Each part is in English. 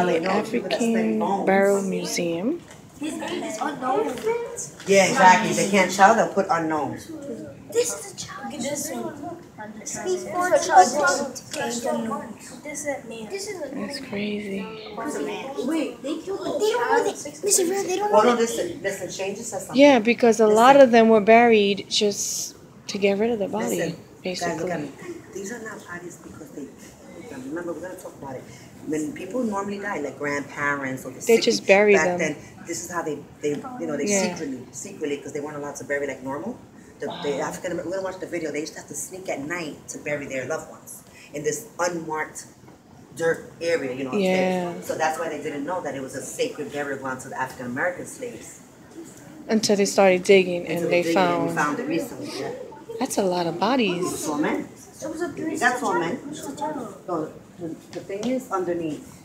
African Burial Museum. His name is unknown. Yeah, exactly. They can't tell, they'll put unknown. This is a child. Look at this one. That's crazy. Wait, they killed the child. They don't Well, no, listen, change this says something. Yeah, because a lot of them were buried just to get rid of the body, Listen, guys, look at basically. me. These are not bodies because they, remember, we're going to talk about it. When people normally die, like grandparents or the They just bury back them. then, this is how they Yeah. secretly, because they weren't allowed to bury like normal. The African, we're going to watch the video, they used to have to sneak at night to bury their loved ones in this unmarked dirt area, you know. Yeah. So that's why they didn't know that it was a sacred burial ground to the African American slaves. Until they started digging Until and they we found. found it recently, yeah. That's a lot of bodies. It's all men. That's all men. So the thing is underneath.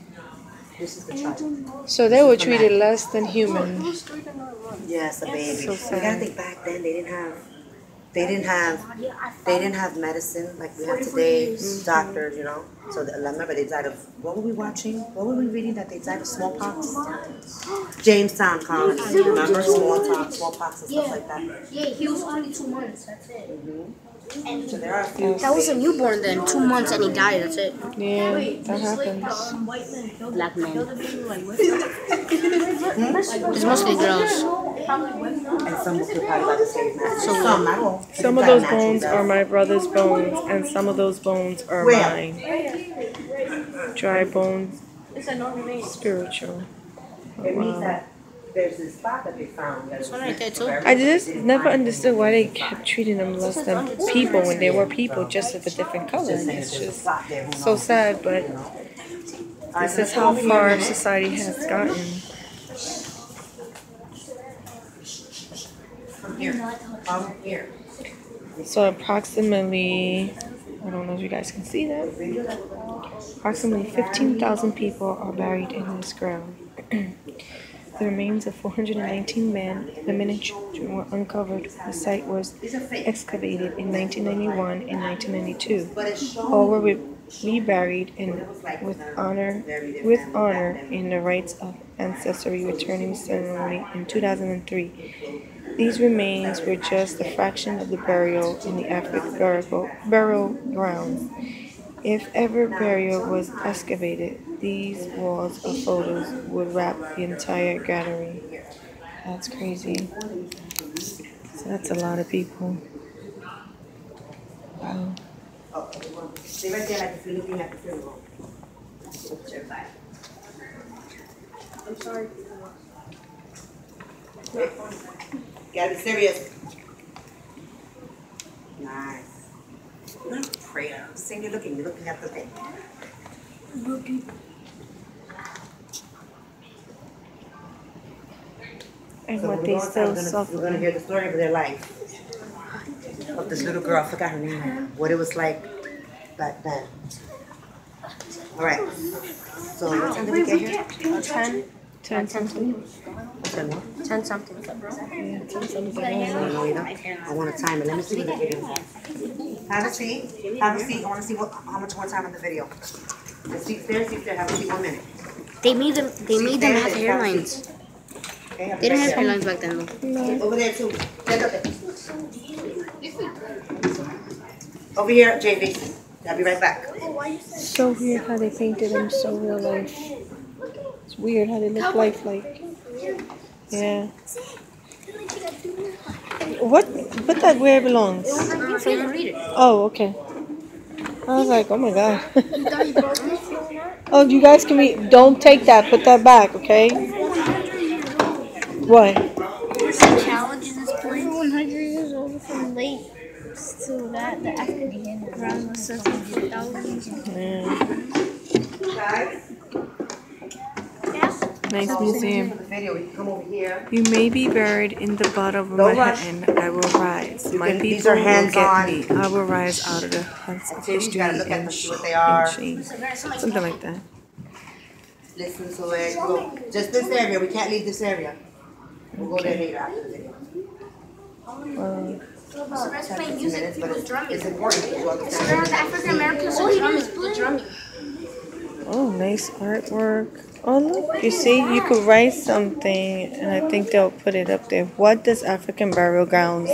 This is the child. So they were treated less than human. Yes, a baby. So You sad. gotta think back then they didn't have medicine like we have today, doctors, you know. So remember they died of, what were we watching? What were we reading that they died of smallpox? Jamestown colony. Remember smallpox and stuff like that. Yeah, he was only 2 months. That's it. So there are a few. That was a newborn then, 2 months and he died, that's it. Yeah, that happens. Black men. It's mostly girls. And some will probably like to save now. Some, not all. Some of those bones are my brother's bones, and some of those bones are mine. Dry bones, spiritual. Oh, It means wow. that there's this spot that they found. This one right there too. I just never understood why they kept treating them less than people when they were people, just of a different color. It's just so sad, but this is how far society has gotten. Here. So approximately, I don't know if you guys can see that, approximately 15,000 people are buried in this ground. The remains of 419 men, women, and children were uncovered. The site was excavated in 1991 and 1992. All were reburied with honor in the rites of ancestry returning ceremony in 2003. These remains were just a fraction of the burial in the African burial grounds. If ever burial was excavated, these walls of photos would wrap the entire gallery. That's crazy. So that's a lot of people. Wow. Stay right there like if you're looking at the funeral. I'm sorry. Gotta be serious. Nice. You're not prayer. I'm saying you're looking at the thing. And So what we're they gonna- still we're gonna suffer. hear the story of their life. Of this little girl, I forgot her name. What it was like back then. Alright. So what time did we get here? 10 something. 10 what? 10 something. Yeah, 10 something. No, you don't. I want to time it. Let me see what the video is. Have a seat. Have a seat. I want to see how much more time on the video. The seat's there. Have a seat 1 minute. They made them have hairlines. Okay, They didn't have hairlines back then though. Over there too. Over here, JV. I'll be right back. So weird how they painted them so real life. It's weird how they look lifelike. Yeah. What? Put that where it belongs. So you can read it. Oh, okay. I was like, oh my god. Oh, you guys can read. Don't take that. Put that back, okay? What? Challenge in this point. 100 years old from late to that. The African ground was such a 4,000. Yeah. Nice museum. Video. We can come over here. You may be buried in the bottom of Manhattan. I will rise. My people these are will hands-on. get me. I will rise out of the hands of You history gotta look at them, and see what they are. shame. Something like that. Listen to it. Go. Just this area. We can't leave this area. We'll go there later after the video. So let's play music. But People's drumming. it's important because you The understand. African Americans are drumming. Oh Oh, nice artwork. Oh, look. You see, you could write something, and I think they'll put it up there. What does African burial grounds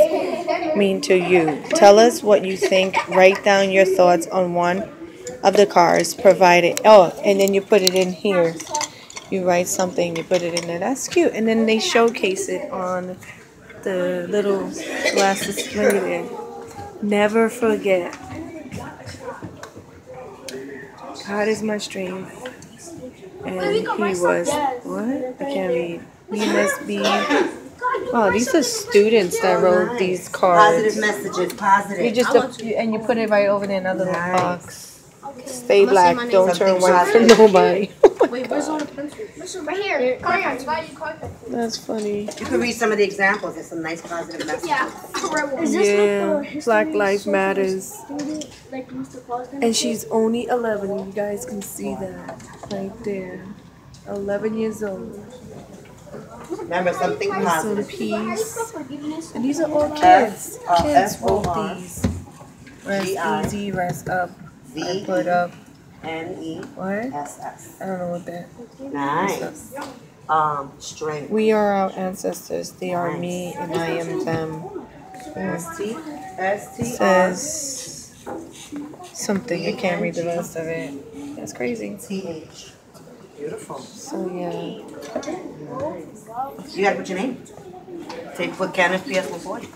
mean to you? Tell us what you think. Write down your thoughts on one of the cards provided. Oh, and then you put it in here. You write something, you put it in there. That's cute. And then they showcase it on the little glass display there. Never forget. God is my strength. And he was, what? I can't read. We must be. Wow, these are students that wrote these cards. Positive messages, positive. You just and you put it right over there in another little box. Stay black, don't turn white for nobody. Wait, where's all the pencils? Right here. That's funny. You can read some of the examples. There's some nice positive messages. Yeah, Black Lives Matters. And she's only 11. You guys can see that right there. 11 years old. Remember something Some positive. peace. And these are all kids. Kids wrote these. Rest easy, rest up. I put up. NESS. What? I don't know what that. Nice. Strength. We are our ancestors. They are me, and I am them. ST. Says something. I can't read the rest of it. That's crazy. TH. Beautiful. So yeah. You gotta put your name. Take put Kenneth PS140.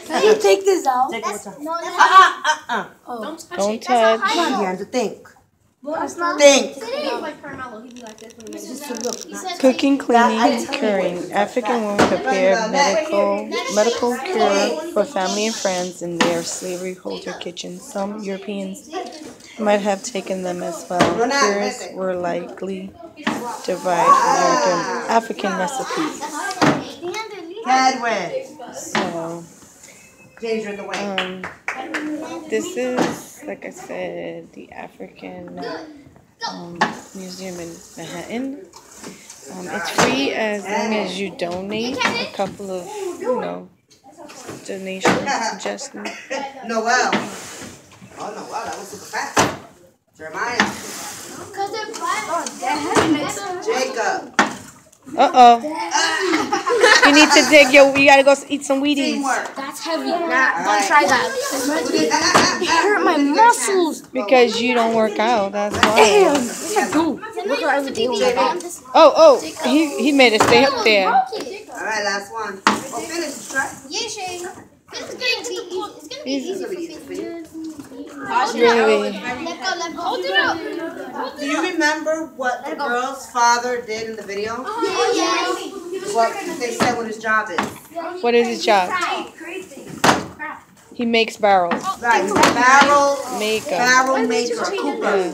Can you take this out? Take it. Don't touch. You have to think. Think. Cooking, cleaning, curing. African women prepared medical cure for family and friends in their slavery holder kitchens. Some Europeans might have taken them as well. Cures were likely derived from African recipes. So, Danger in the way. this is, like I said, the African Museum in Manhattan. It's free as long as you donate a couple of, donation suggestions. Noel. Oh, Noel, that was super fast. Jeremiah. Jacob. Uh-oh. You need to you gotta go eat some Wheaties. Teamwork. That's heavy. Nah, don't try that. It hurt my muscles. Because you don't work out, that's why. Yes, I do. Look at every day with my mom. Oh, he made it stay up there. All right, last one. Oh, finish. Try. Yeah, Shane. It's gonna be easy for you. Really. Hold it up. Do you remember what the girl's father did in the video? What they said what his job is? What is his job? He makes barrels. Right, he's a barrel Maker. cooper.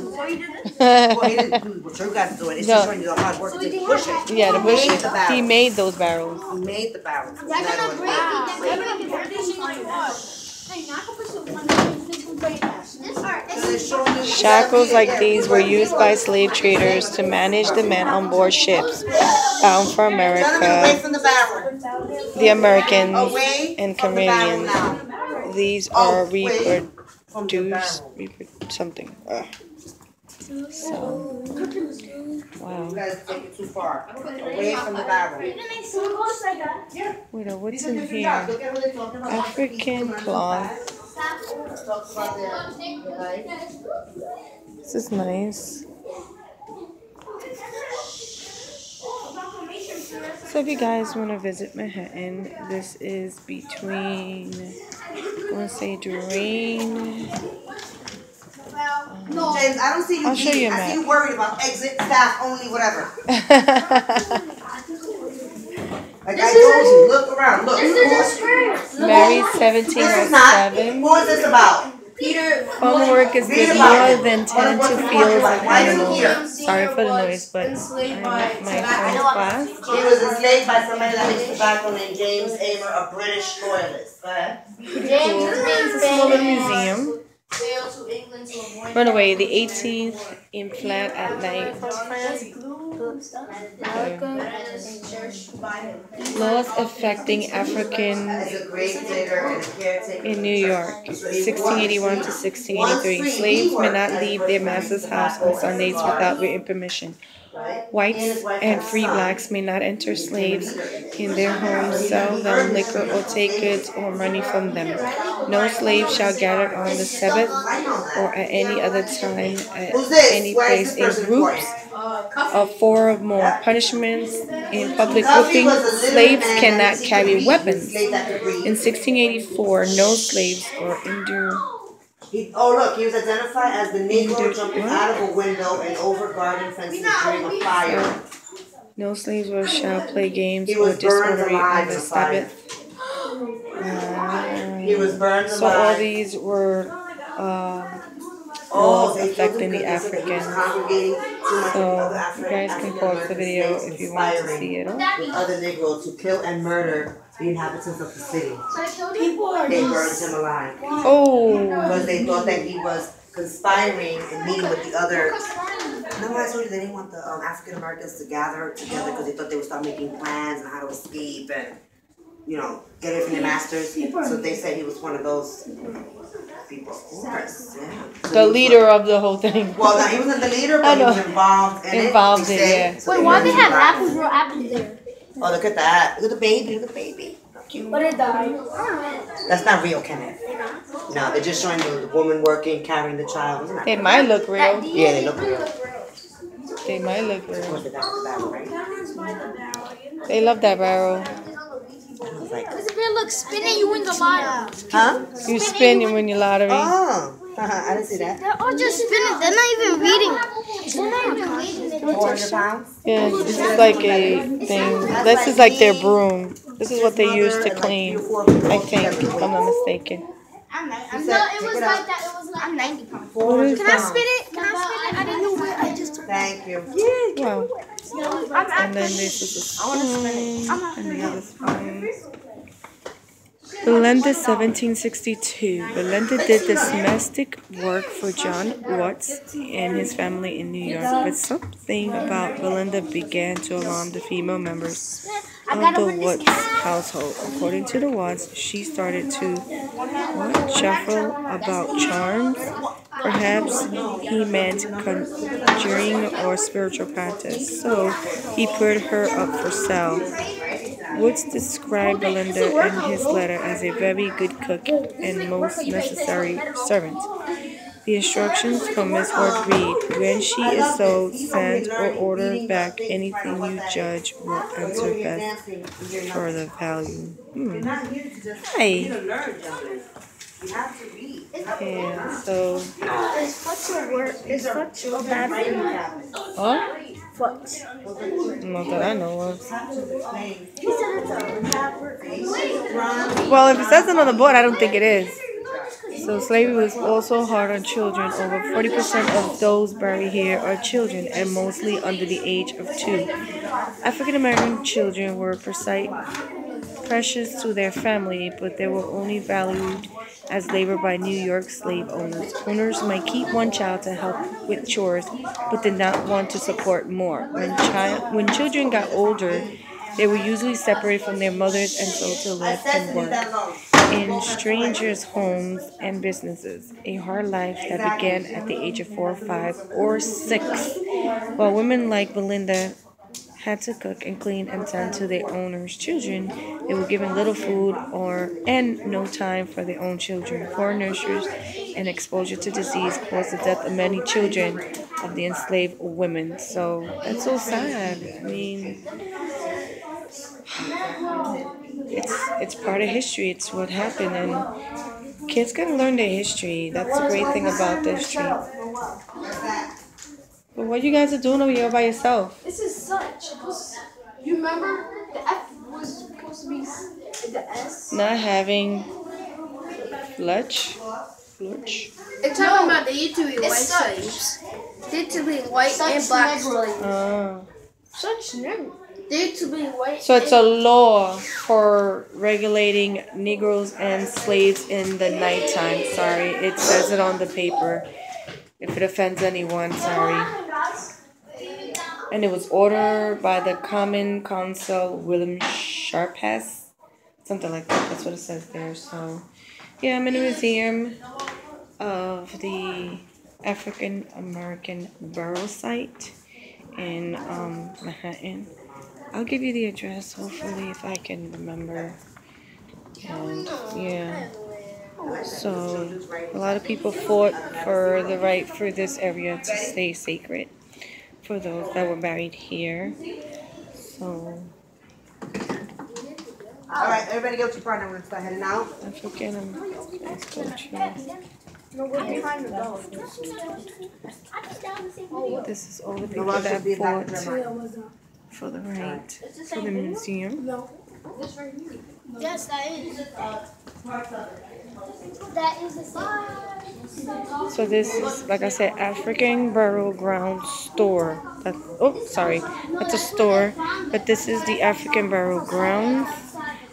Well, he didn't do what you guys do it. It's just when you do hard work to push it. Yeah, the He made bushes. the barrels. He made those barrels. He made the barrels. Shackles like these were used by slave traders to manage the men on board ships bound for Gentlemen, away America, from the barrel. the Americans, Away and from the barrel Caribbean. now. These are Away from the reproduced, barrel. something. So, wow. You guys take it too far. Away from the barrel. Wait, what's in here? African cloth. Talks about their life. This is nice. So if you guys want to visit Manhattan, this is between, I want to say Drain. James, I don't see you. I'll show you a I map. see you worried about exit, staff only, whatever. Like I told you, look around, look. Married This is not. 1707. What is this about? Peter. Farm workers Read did about more it. than tend to What fields about of it? Why is he here? animals. Sorry for the noise, but I'm at my friend's class. He was enslaved by somebody that makes tobacco named James Amer, a British loyalist. Go ahead. It's a small little museum. Run away, the 18th implant at night. Laws affecting Africans in New York, 1681 to 1683. Slaves may not leave their master's house on Sundays without written permission. Whites and free blacks may not enter slaves in their homes, sell them liquor, or take goods or money from them. No slave shall gather on the Sabbath or at any other time at any place in groups of 4 or more. Punishments in public whipping. Slaves cannot carry weapons. In 1684, no slaves or look, he was identified as the Negro jumping out of a window and over garden fences during a fire. No slaves shall play games or disorderly on the Sabbath. He was burned alive. So all these were laws affecting the Africans. So you guys can pause the video if you want to see it. Other Negroes who kill and murder the inhabitants of the city. They burned him alive. Oh. Because they thought that he was conspiring and meeting with the other. Remember I told you they didn't want the African Americans to gather together because they thought they would start making plans on how to escape and, you know, get away from their masters. So they said he was one of those people. Of course, yeah. So the leader of the whole thing. Well, no, he wasn't the leader, but he was involved in it. Yeah. So wait, why do they have apples, real apples there? Oh, look at that. Look at the baby. Look at the baby. How cute. But it died. That's not real, Kenneth. No, they're just showing you the woman working, carrying the child. Isn't that They might look real. Yeah, they look real. They might look real. That's the barrel, right? They love that barrel. Because if it looks spinning, you win the lottery. Huh? You spin, you win your lottery. Oh, I didn't see that. They're all just spinning. They're not even reading. They're not even reading. 400 pounds? Yeah, this is like a thing. This is like their broom. This is what they use to clean, I think, if I'm not mistaken. No, it was like that. It was like I'm 90 pounds. Can I spin it? Can I spin it? I didn't know where I just took it. Thank you. Wow. And then this is a spoon, and the other spoon. Belinda, 1762. Belinda did domestic work for John Watts and his family in New York, but something about Belinda began to alarm the female members of the Watts household. According to the Watts, she started to shuffle about charms. Perhaps he meant conjuring or spiritual practice, so he put her up for sale. Woods described Belinda in his letter as a very good cook and most necessary servant. The instructions from Miss Ward read, when she is sold, send or order back anything you judge will answer best for the value. Hi. Yeah, so... It's such a word. It's such a bad word. Huh? Foot. Not that I know of. Well, if it says it on the board, I don't think it is. So slavery was also hard on children. Over 40% of those buried here are children, and mostly under the age of 2. African American children were precious to their family, but they were only valued as labor by New York slave owners. Owners might keep one child to help with chores, but did not want to support more. When children got older, they were usually separated from their mothers and sold to live and work in strangers' homes and businesses, a hard life that began at the age of 4, 5, or 6. While women like Belinda had to cook and clean and tend to their owners' children, they were given little food and no time for their own children. Poor nurses and exposure to disease caused the death of many children of the enslaved women. So that's so sad. I mean, it's part of history. It's what happened, and kids gotta learn their history. That's the great thing about this trip. But what you guys are doing over here by yourself? This is such. You remember the F was supposed to be the S? Not having fletch. It's talking about they used to be white slaves. They used to be white and black slaves. Such negro. They used to be white. So it's a law for regulating Negroes and slaves in the nighttime. Sorry, it says it on the paper. If it offends anyone, sorry. And it was ordered by the Common Council William Sharpass. Something like that. That's what it says there. So, yeah, I'm in a museum of the African American burial site in Manhattan. I'll give you the address, hopefully, if I can remember. And, yeah. So, a lot of people fought for the right for this area to stay sacred for those that were buried here. So, All right, everybody go to your partner. We're gonna start heading out. African American culture. This is all the people that fought for the right for the museum. Yes, that is. That is the same. So this is, like I said, African Burial Ground Store. That's, oh, sorry, that's a store, but this is the African Burial Grounds,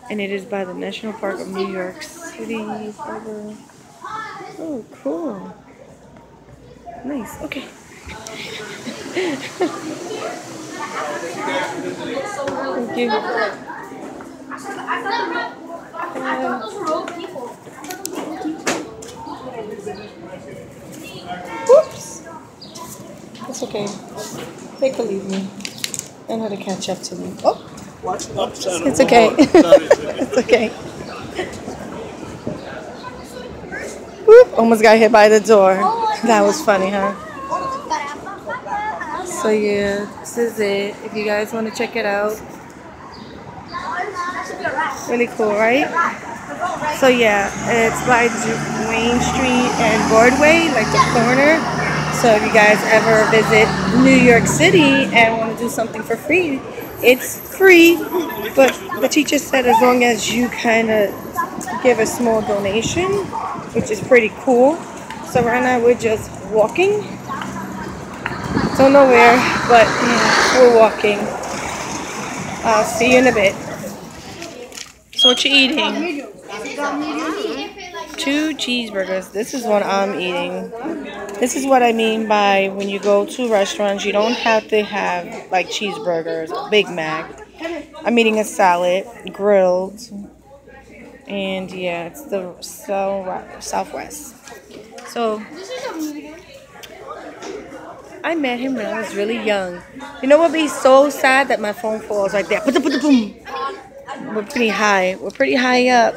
and it is by the National Park of New York City. Oh, cool. Nice. Okay. Thank you. Whoops. It's okay. They can leave me. I know how to catch up to me. Oh. It's okay. It's okay. Whoop. Almost got hit by the door. That was funny, huh? So yeah, this is it. If you guys want to check it out. Really cool, right? So yeah, it's by Wayne Street and Broadway, like the corner. So if you guys ever visit New York City and want to do something for free, it's free. But the teacher said as long as you kind of give a small donation, which is pretty cool. So right now we're just walking. Don't know where, but yeah, we're walking. I'll see you in a bit. So what you eating? 2 cheeseburgers. This is what I'm eating. This is what I mean by when you go to restaurants, you don't have to have like cheeseburgers, Big Mac. I'm eating a salad, grilled, and yeah, it's the Southwest. So I met him when I was really young. You know what would be so sad that my phone falls right there. Boom. We're pretty high. We're pretty high up.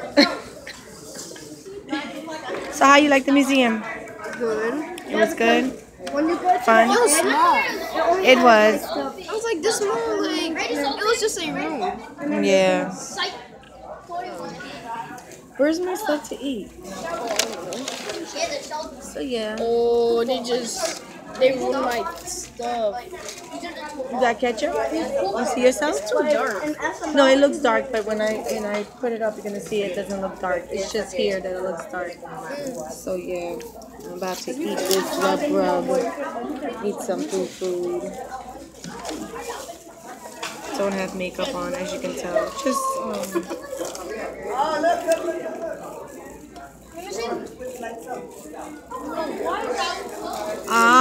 So how you like the museum? Good. It was good? Fun? It was small. It was. I was like this small, like it was just a room. Yeah. Where's my stuff to eat? So yeah. Oh, they ruined my stuff. You got ketchup? You see yourself? It's too dark. No, it looks dark, but when I put it up, you're gonna see it doesn't look dark. It's just here that it looks dark. So yeah, I'm about to eat this rub. Eat some food. Don't have makeup on, as you can tell. Just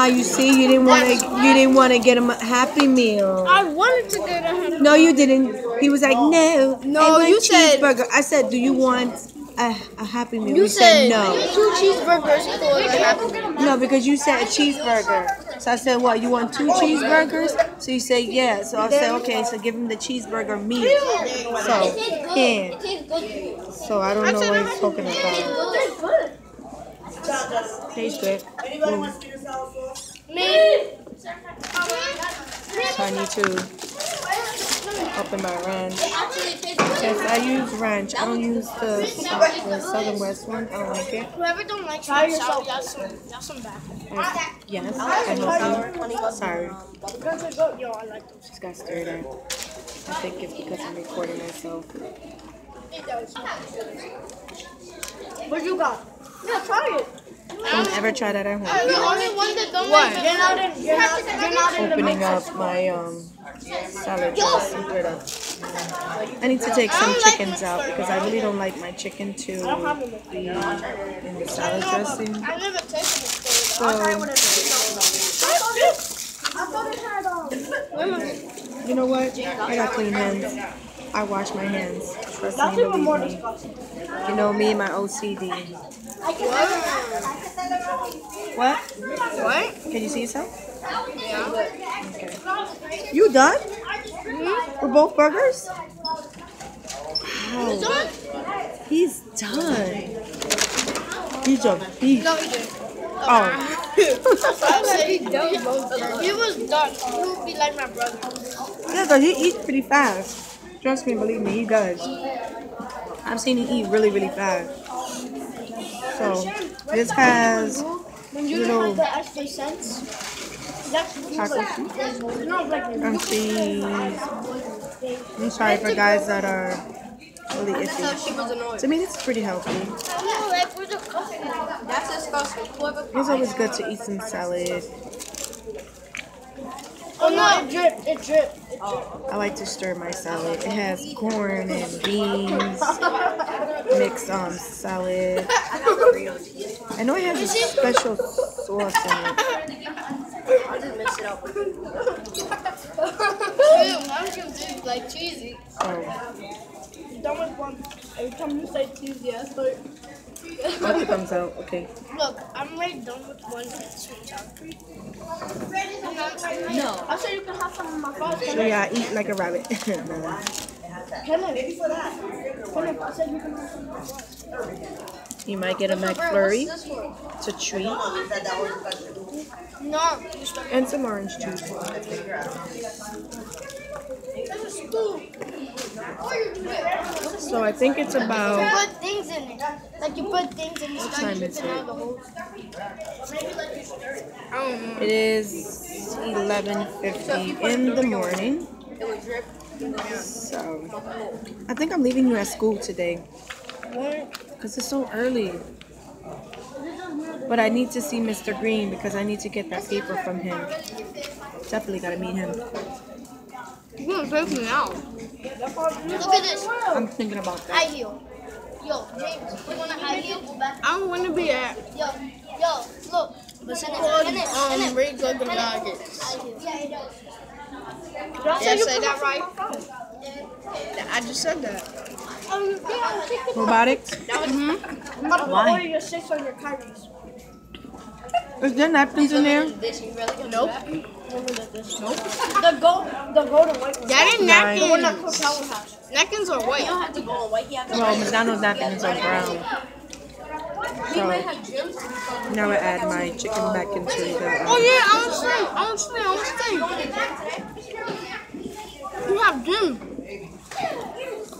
you see, you didn't want to get him a Happy Meal. I wanted to get a Happy Meal. No, you didn't. He was like, no. I you want said cheeseburger. I said, do you want a Happy Meal? You said no. 2 cheeseburgers for a Happy Meal. No, because you said a cheeseburger. So I said, what? You want 2 cheeseburgers? So you say yeah. So I said, okay. So give him the cheeseburger meat. So yeah. So I don't know what he's talking about. Tastes good. So I need to open my ranch. Yes, I use ranch. I don't use the Southern West one. I don't like it. Whoever don't like salad, got some back. Yes, I help you. Sorry. Yo, I like those. Just got stirred up. I think it's because I'm recording myself. What you got? Yeah, try it. Don't ever try that at home. I'm the only one that don't like it. You're not in Opening up my salad dressing. I need to take some chickens out because I really don't like my chicken to be in the salad dressing. I never tasted it. So, you know what? I got clean hands. I wash my hands. Trust me, believe me. You know me and my OCD. What? What? Can you see yourself? Yeah. Okay. You done? For both burgers? Wow. He's done. He's a beast. No, he didn't. Oh. He was done. He would be like my brother. Yeah, because he eats pretty fast. Trust me, believe me, he does. I've seen him eat really, really fast. So, this has little extra cents. taco soup and cheese. I'm sorry for guys that are really iffy. She was annoyed. To me, this is pretty healthy. That's disgusting. It's always good to eat some salad. Oh no, it dripped. It dripped. I like to stir my salad. It has corn and beans, mixed salad. I know it has a special sauce in it. I'll just mix it up. I'm confused, like cheesy. So, Done with one. Every time you say cheesy, I start. once it comes out, okay. Look, I'm already done with one sweet chocolate. No. I said you can have some of my fries. So yeah, I eat like a rabbit. No. Kenneth, maybe for that. Kenneth, I said you can have some of my fries. You might get a McFlurry. It's a treat. No. And some orange juice. So I think it's about... Put things in it. Like you put things in the What time is it? It is 11:50 in the morning. So I think I'm leaving you at school today. Because it's so early. But I need to see Mr. Green because I need to get that paper from him. Definitely gotta meet him. You're gonna take me out. Look at this. I'm thinking about High that. heel. Yo, James, you want a high heel? I don't want to be at Yo, look. Red Global Nuggets. Don't Did I say that right? I just said that. Robotics? I'm about to Why? order your 6 on your curries. Is there napkins in there? Nope. The golden white one. That ain't Nice. The one that napkins. cooks our house. Napkins are white. Well, McDonald's napkins are brown. So now I add my chicken back into the... Oh yeah, I understand. You have gym.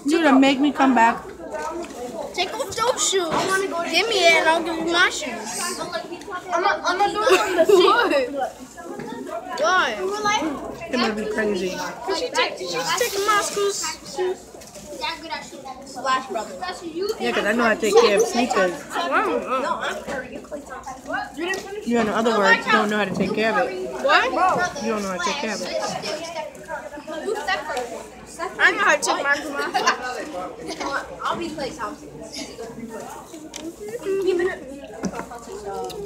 You're gonna make me come back. Take off those shoes. Give me it and I'll give you my shoes. I'm not doing it on the seat. Why? It's gonna be crazy. She's taking my shoes. Splash Brothers. Yeah, because I know how to take care of sneakers. You in other words, you don't know how to take care of it. What? You don't know how to take care of it. I know how to take my grandma. I'll be place house.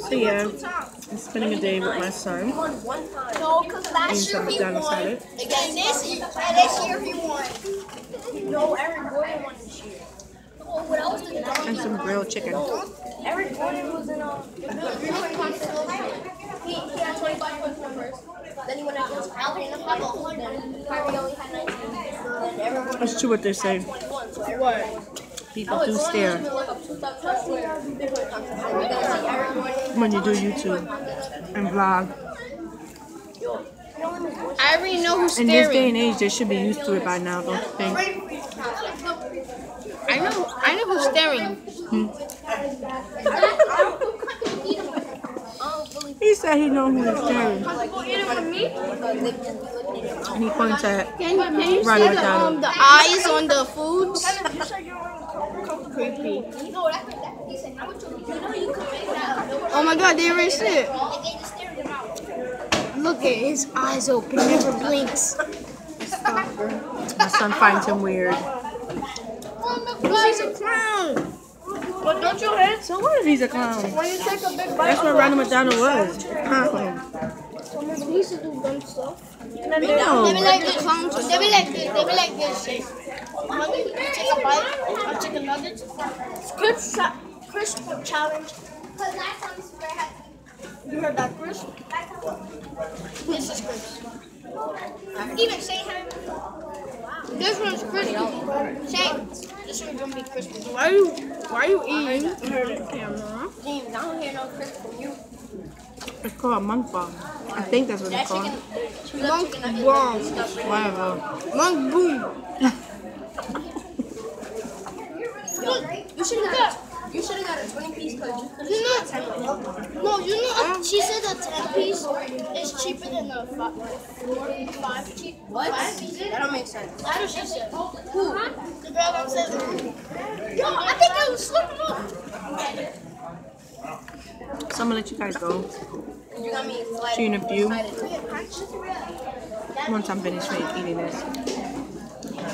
So yeah, I'm spending a day with my son. No, because Eating last year some he McDonald's won. salad. Again, this year he won. No, Eric Gordon won this year. Oh, what else did And some grilled chicken. Eric Gordon was in he had 25 points first. Then he went against Kyrie in the final. Then Kyrie only had 19. Then everyone That's true what they say. won. So what? People do stare when you do YouTube and vlog. I already know who's In this day staring. and age, they should be used to it by now, don't you think? I know who's staring. He said he knows who's staring. And he points at Can you see Ronald McDonald. the eyes on the foods? Creepy. Oh my god, they erased it. Look at his eyes open, never blinks. My son finds him weird. He's a clown. But don't you hate So what if he's a clown? when you take a big bite? That's what Ronald McDonald was. Clown. We used to do dumb stuff. And then They be like this. They be like this. They be like this. You take a bite of chicken nuggets. Crisp challenge. you heard that, Chris? This is crisp. Even say hi. This one's crispy. Say, this one's gonna be crispy. Why are you eating? I heard it, camera. James, I don't hear no crisp from you. It's called a monk bomb. I think that's what it's called. Monk bomb. Whatever. Monk boom. You should have got a 20-piece because you know, she said a 10-piece is cheaper than a 5 cheap. What? That don't make sense. That's what she said. Who? The girl that said, yo, I think I was slipping up. So I'm gonna let you guys go. You got me See you in a few. excited. Once I'm finished eating this.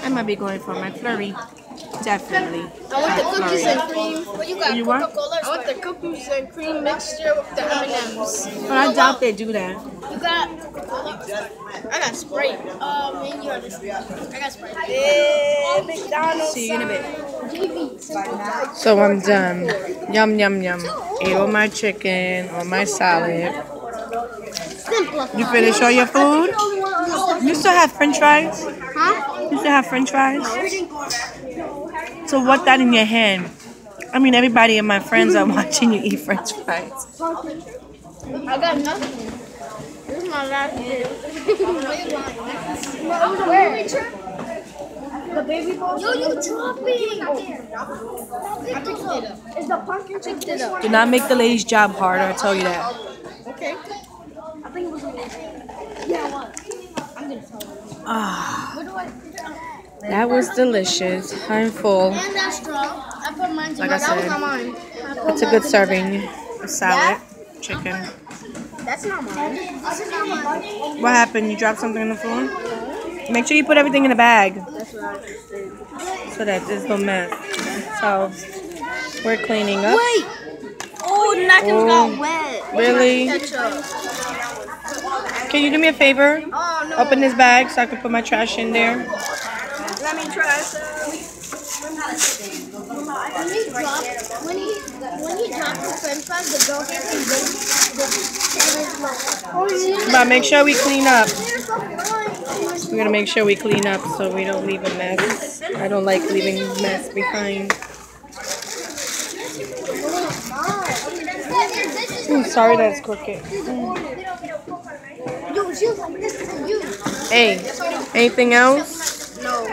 I might be going for my flurry. Definitely. I want the cookies and cream. What you got? You what? Coca-Cola? I want the cookies and cream mixture with the M&Ms. But I doubt they do that. You got Coca-Cola? I got Sprite. Man, you understand. I got Sprite. Yeah, McDonald's. See you in a bit. JV. So I'm done. Yum, yum, yum. Ate all my chicken, all my salad. You finished all your food? You still have french fries? Huh? You still have french fries? So what that in your hand? I mean, everybody and my friends are watching you eat french fries. I got nothing. This is my last day. Where? The baby bowl. Yo, you dropping! I picked it up. Is the pumpkin picked it up? Do not make the lady's job harder, I tell you that. Okay. I think it was yeah, what? I'm gonna tell you. Ah, What do I? that was delicious. I'm full. And that straw. I put mine to Like I that was said, not mine. it's a good serving. Salad, chicken. That's not mine. This is not mine. What happened? You dropped something on the floor? Make sure you put everything in a bag That's what I just did. so that there's no mess. So we're cleaning up. Wait! Oh, the napkins got wet. Really? Ketchup. Can you do me a favor? Oh, no. Open this bag so I can put my trash in there. Let me try some. When he dropped the french fries, the girl gave him But make sure we clean up. We're gonna make sure we clean up so we don't leave a mess. I don't like leaving mess behind. Ooh, sorry that's crooked. Hey, anything else? No.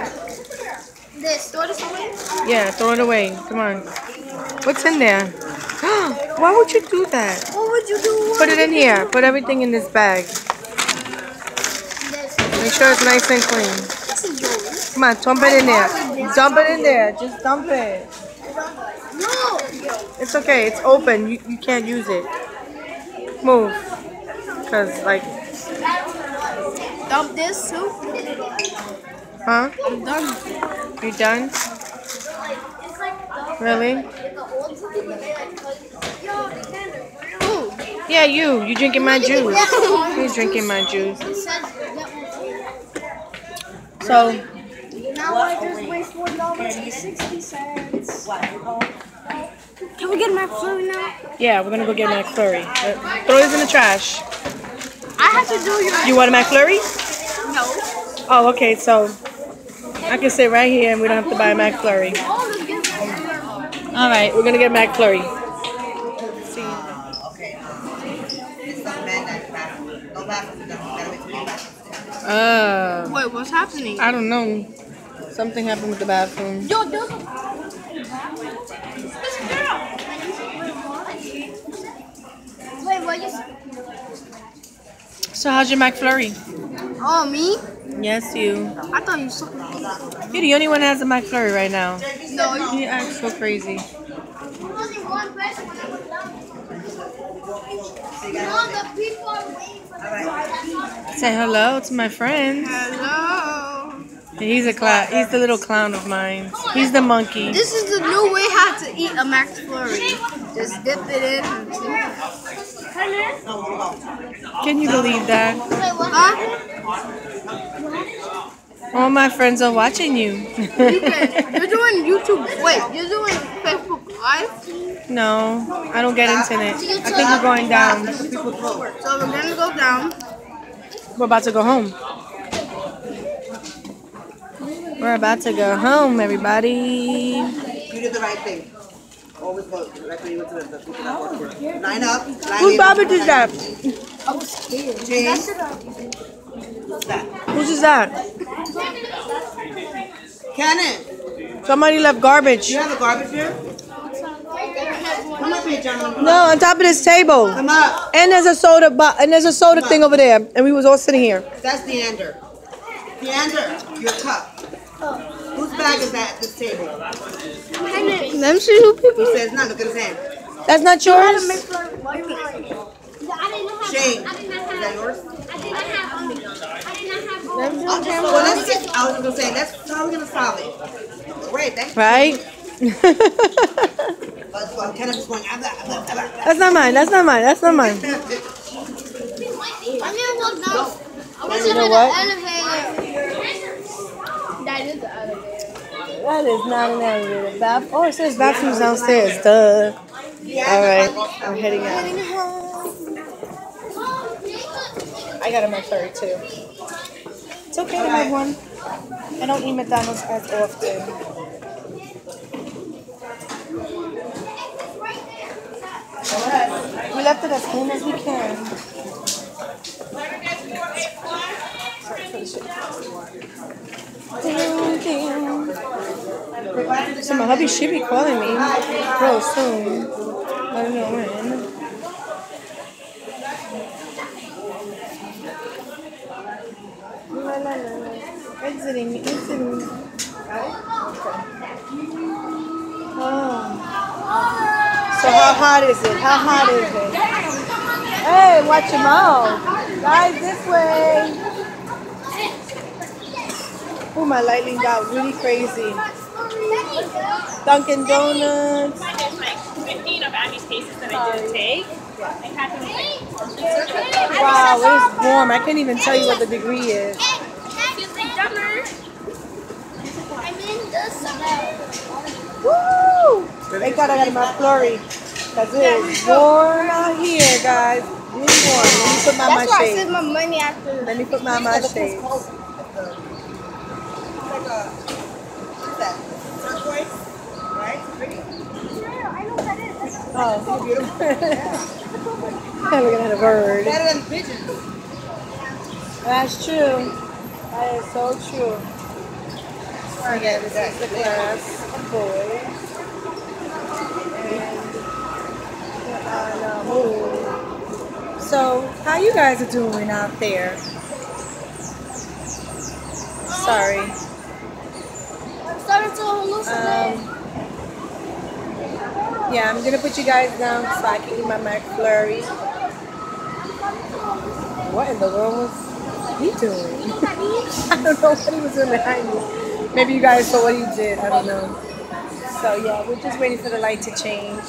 this. Throw this away. Yeah, throw it away. Come on. What's in there? Why would you do that? What would you do? Put it in here. Put everything in this bag. Make sure it's nice and clean. This is yours. Come on, dump it in there. Dump it in there. Just dump it. No. It's okay. It's open. You can't use it. Move. Because, like... Dump this too. Huh? I'm done. You done? Really? Ooh. Yeah, you. You drinking my juice. He's drinking my juice. So... Now I just waste $4.60. Can we get my food now? Yeah, we're gonna go get McFlurry. Throw this in the trash. I have to do your. You want a McFlurry? No. Oh, okay, so I can sit right here and we don't have to buy a McFlurry. Alright, we're gonna get a McFlurry. See. Wait, what's happening? I don't know. Something happened with the bathroom. Yo, do Wait, what you? So how's your McFlurry? Oh, me? Yes, you. I thought you saw. You're the only one that has a McFlurry right now. No, You act so crazy. Only one person when I was down. No, the people are waiting for the Say hello to my friends. hello. He's a clown. He's the little clown of mine. He's the monkey. This is the new way how to eat a McFlurry. Just dip it in. Can you believe that? Huh? All my friends are watching you. You're doing YouTube. Wait, you're doing Facebook Live? No, I don't get internet. I think we're going down. So we're gonna go down. We're about to go home. We're about to go home, everybody. You did the right thing. Always go like when you went to the people that work here. Line up. Whose Bobbitt is that? I was scared. James. What's that? Whose is that? Cannon. Somebody left garbage. You have a garbage here? Come up here, gentlemen. No, on top of this table. Come up. And there's a soda thing over there, and we was all sitting here. That's Deander. Deander, your cup. Whose bag is that at this table? Let me see who people. He says, no, look at his hand. That's not yours? Shane, is that yours? Well, let's get, I was going to say, that's how we're going to solve it. Great, thank you. Right? I'm kind of just going, That's not mine. That's not mine. That's not mine. I'm gonna walk down. I was You in know the what? elevator. That is the elevator. That is not an elevator. Oh, it says bathrooms downstairs. Duh. All right, I'm heading out. I got a McFlurry too. It's okay to have one. I don't eat McDonald's as often. We left it as clean as we can. So my hubby should be calling me real soon. I don't know when. La, la, la, la. Exiting. Oh. So how hot is it? Hey, watch your mouth. Guys, this way. Oh, my lighting got really crazy. Dunkin' Donuts. There's like 15 of Abby's cases that I didn't take. I had them like, Wow, it's warm. I can't even tell you what the degree is. Woo! Thank God I got my flurry. Because it is warm out here, guys. Really warm. Let me put my That's why I shades. saved my money after. Let me put my shades. Oh, looking at a bird. Better than pigeons. That's true. That is so true. Again, this is the class of boys. And so, how you guys are doing out there? Sorry. I'm starting to hallucinate. Yeah, I'm gonna put you guys down so I can eat my McFlurry. What in the world was he doing? I don't know what he was doing behind me. Maybe you guys saw what he did. I don't know. So yeah, we're just waiting for the light to change.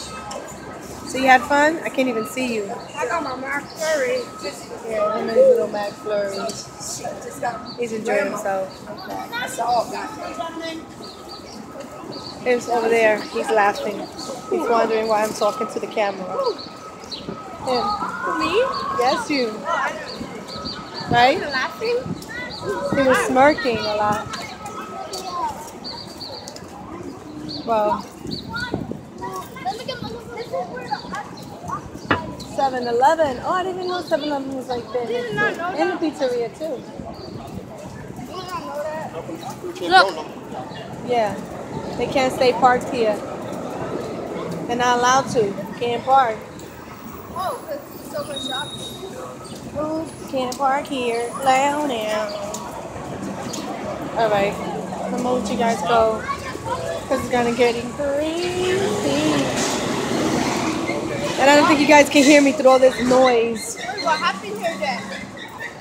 So you had fun? I can't even see you. I got my McFlurry. Yeah, him and his little McFlurry. He's enjoying himself. I saw that. He's over there. He's laughing. He's wondering why I'm talking to the camera. Him. Me? Yes, you. Right? Laughing? He was smirking a lot. Well, 7-Eleven. Oh, I didn't even know 7-Eleven was like this. And the pizzeria too. Look. Yeah. They can't stay parked here. They're not allowed to. Can't park. Oh, because so much shopping. Can't park here. Lay down. Alright. I'm gonna let you guys go. Because it's gonna get crazy. And I don't think you guys can hear me through all this noise. What happened here then?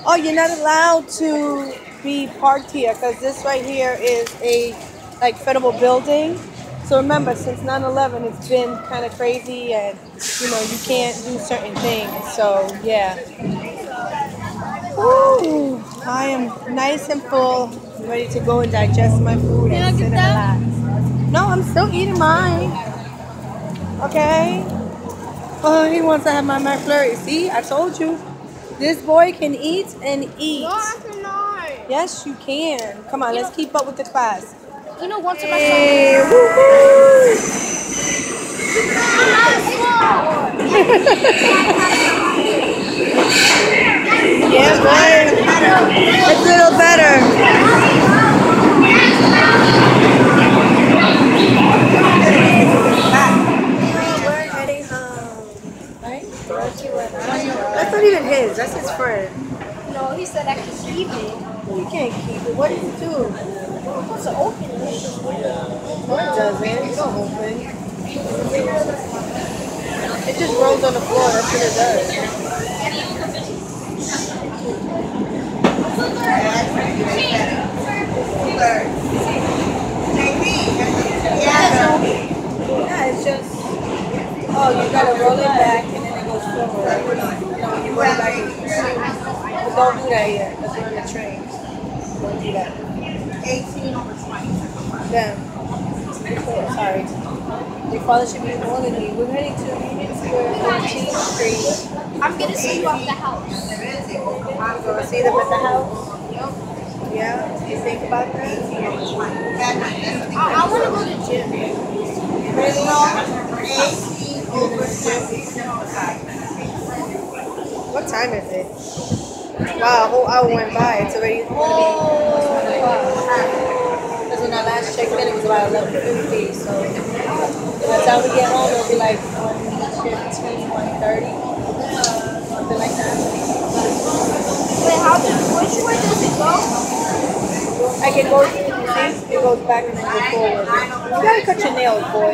Oh, you're not allowed to be parked here because this right here is a like federal building. So remember, since 9/11, it's been kind of crazy, and you can't do certain things. So yeah. Ooh, I am nice and full, ready to go and digest my food and sit and relax. No, I'm still eating mine. Okay. Oh, he wants to have my McFlurry. See, I told you. This boy can eat and eat. No, I cannot. Yes, you can. Come on, let's keep up with the class. Once in my Hey, woo-hoo. Yeah, boy. It's a little better. We're heading home. Right? That's not even his. That's his friend. No, he said I could keep it. You can't keep it. What did you do? I'm supposed to open it. No, it doesn't. You don't open. It just rolls on the floor. That's what it does. Yeah, it's just. Oh, you gotta roll it back and then it goes forward. When you roll it back, but don't do that yet. Because we're on the train. Don't do that. 18/20. Damn. Sorry. Your father should be calling me. We're heading to Union Square, 14th Street. I'm gonna see you off the house. You gonna see them at the house? Yeah? You think about that? I want to go to the gym. Really long? What time is it? Wow, a whole hour went by. It's already going to be 1 o'clock. Because when I last checked in, it was about 11:50. So by the time we get home, it'll be like 1:15, 1:30. Something like that. Wait, which way does it go? I can go, see, it goes back and then go forward. You gotta cut your nails, boy.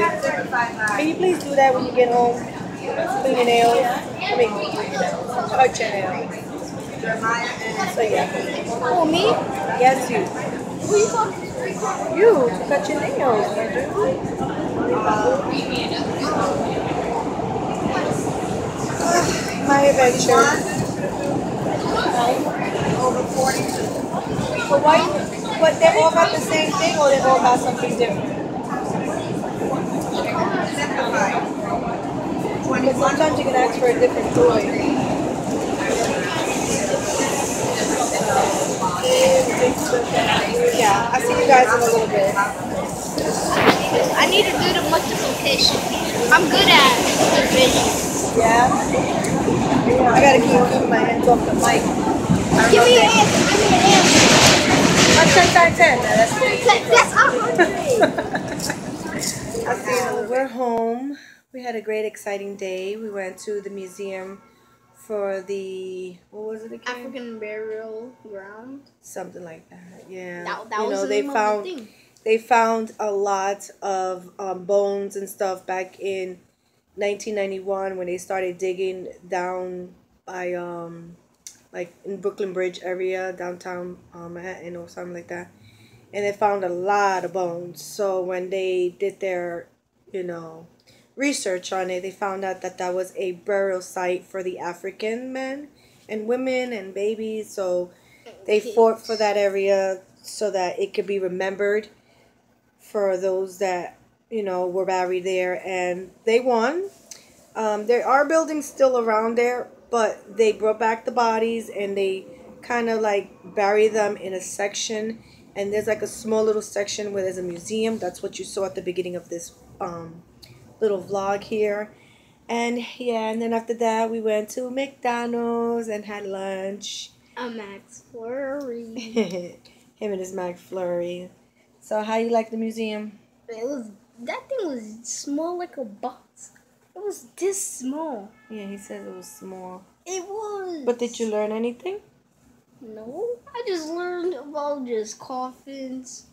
Can you please do that when you get home? Clean your nails. I mean, cut your nails. So yeah. Oh, me? Yes, you. Who you talking to? You, to cut your nails, Andrew. My adventure. Over 40. So why? But they all got the same thing, or they all got something different? But sometimes you can ask for a different toy. Yeah, I'll see you guys in a little bit. I need to do the multiplication. I'm good at division. Yeah? I gotta keep my hands off the mic. Give me an answer. Give me an answer. That's 10 times 10. Now, that's That's 100. We're home. We had a great, exciting day. We went to the museum for the, what was it again? African burial ground. Something like that, yeah. That was the name of the thing. They found a lot of bones and stuff back in 1991 when they started digging down by like in Brooklyn Bridge area, downtown Manhattan or something like that. And they found a lot of bones. So when they did their, research on it, they found out that that was a burial site for the African men and women and babies. So they fought for that area so that it could be remembered for those that, were buried there. And they won. There are buildings still around there, but they brought back the bodies and they kind of like bury them in a section. And there's like a small little section where there's a museum. That's what you saw at the beginning of this little vlog here. And yeah, and then after that we went to McDonald's and had lunch. A McFlurry. Him and his McFlurry. So how you like the museum? That thing was small like a box. It was this small. Yeah, he says it was small. It was. But did you learn anything? No, I just learned about just coffins,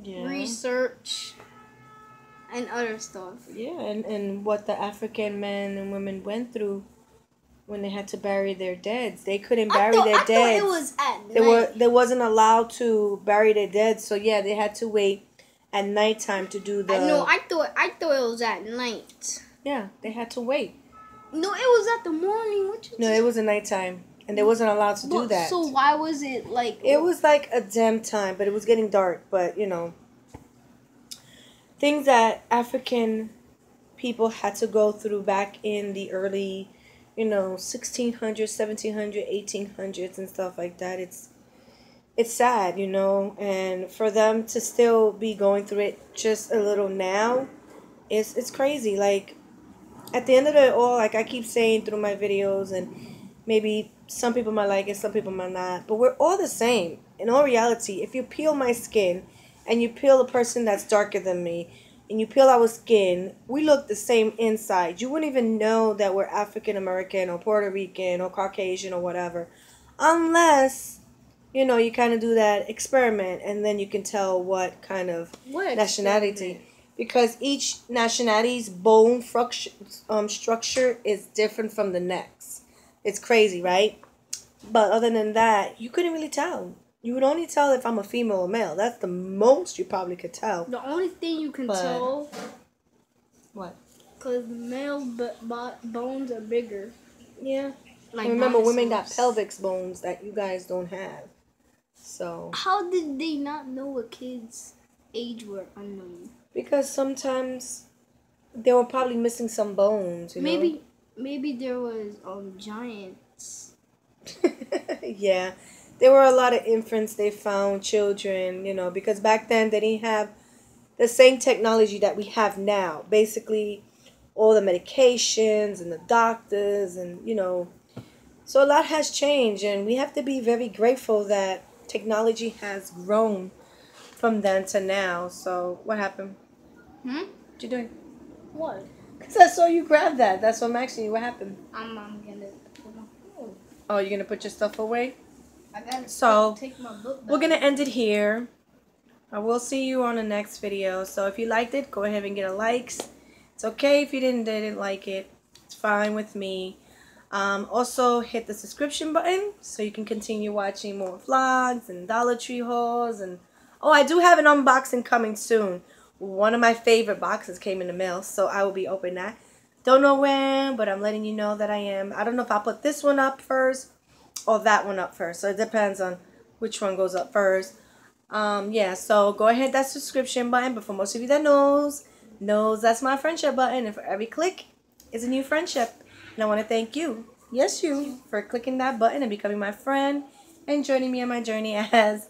research, and other stuff. Yeah, and what the African men and women went through when they had to bury their deads. They couldn't bury their deads. I thought it was at night. They wasn't allowed to bury their dead, so yeah, they had to wait at nighttime to do the. I thought it was at night. Yeah, they had to wait. No, it was at the morning. No, it was at nighttime, and they wasn't allowed to do that. So why was it like? It was like a dim time, but it was getting dark. But you know, things that African people had to go through back in the early, 1600s, 1700s, 1800s, and stuff like that. It's sad, and for them to still be going through it just a little now, it's crazy. Like, at the end of it all, like I keep saying through my videos, and maybe some people might like it, some people might not, but we're all the same. In all reality, if you peel my skin and you peel a person that's darker than me and you peel our skin, we look the same inside. You wouldn't even know that we're African American or Puerto Rican or Caucasian or whatever, unless you kind of do that experiment, and then you can tell what kind of nationality. Because each nationality's bone structure is different from the next. It's crazy, right? But other than that, you couldn't really tell. You would only tell if I'm a female or male. That's the most you probably could tell. The only thing you can tell. What? Because male bones are bigger. Yeah. Like remember, women got pelvic bones that you guys don't have. So. How did they not know a kid's age were unknown? Because sometimes they were probably missing some bones. Maybe there was giants. Yeah, there were a lot of infants. They found children. Because back then they didn't have the same technology that we have now. Basically, all the medications and the doctors and so a lot has changed, and we have to be very grateful that technology has grown from then to now. So what happened? What you doing? What? Because I saw you grab that. That's what I'm asking you. What happened? I'm gonna put my phone. Oh, you're gonna put your stuff away? I gotta take my book back. We're gonna end it here. I will see you on the next video. So if you liked it, go ahead and get a likes. It's okay if you didn't like it. It's fine with me. Also hit the subscription button so you can continue watching more vlogs and Dollar Tree hauls, and I do have an unboxing coming soon. One of my favorite boxes came in the mail, so I will be opening that. Don't know when, but I'm letting you know that I am. I don't know if I'll put this one up first or that one up first, so it depends on which one goes up first. Yeah, so go ahead, that subscription button. But for most of you that knows that's my friendship button, and for every click is a new friendship. And I want to thank you, yes you, for clicking that button and becoming my friend and joining me on my journey as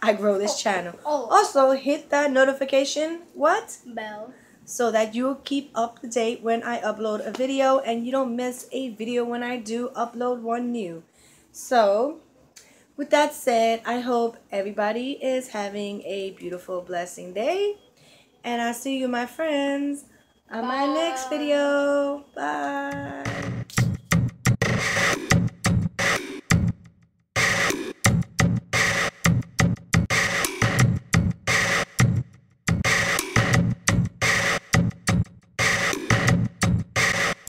I grow this channel. Also, hit that notification bell so that you'll keep up to date when I upload a video and you don't miss a video when I do upload one new. So, with that said, I hope everybody is having a beautiful, blessing day. And I'll see you, my friends, on my next video. Bye.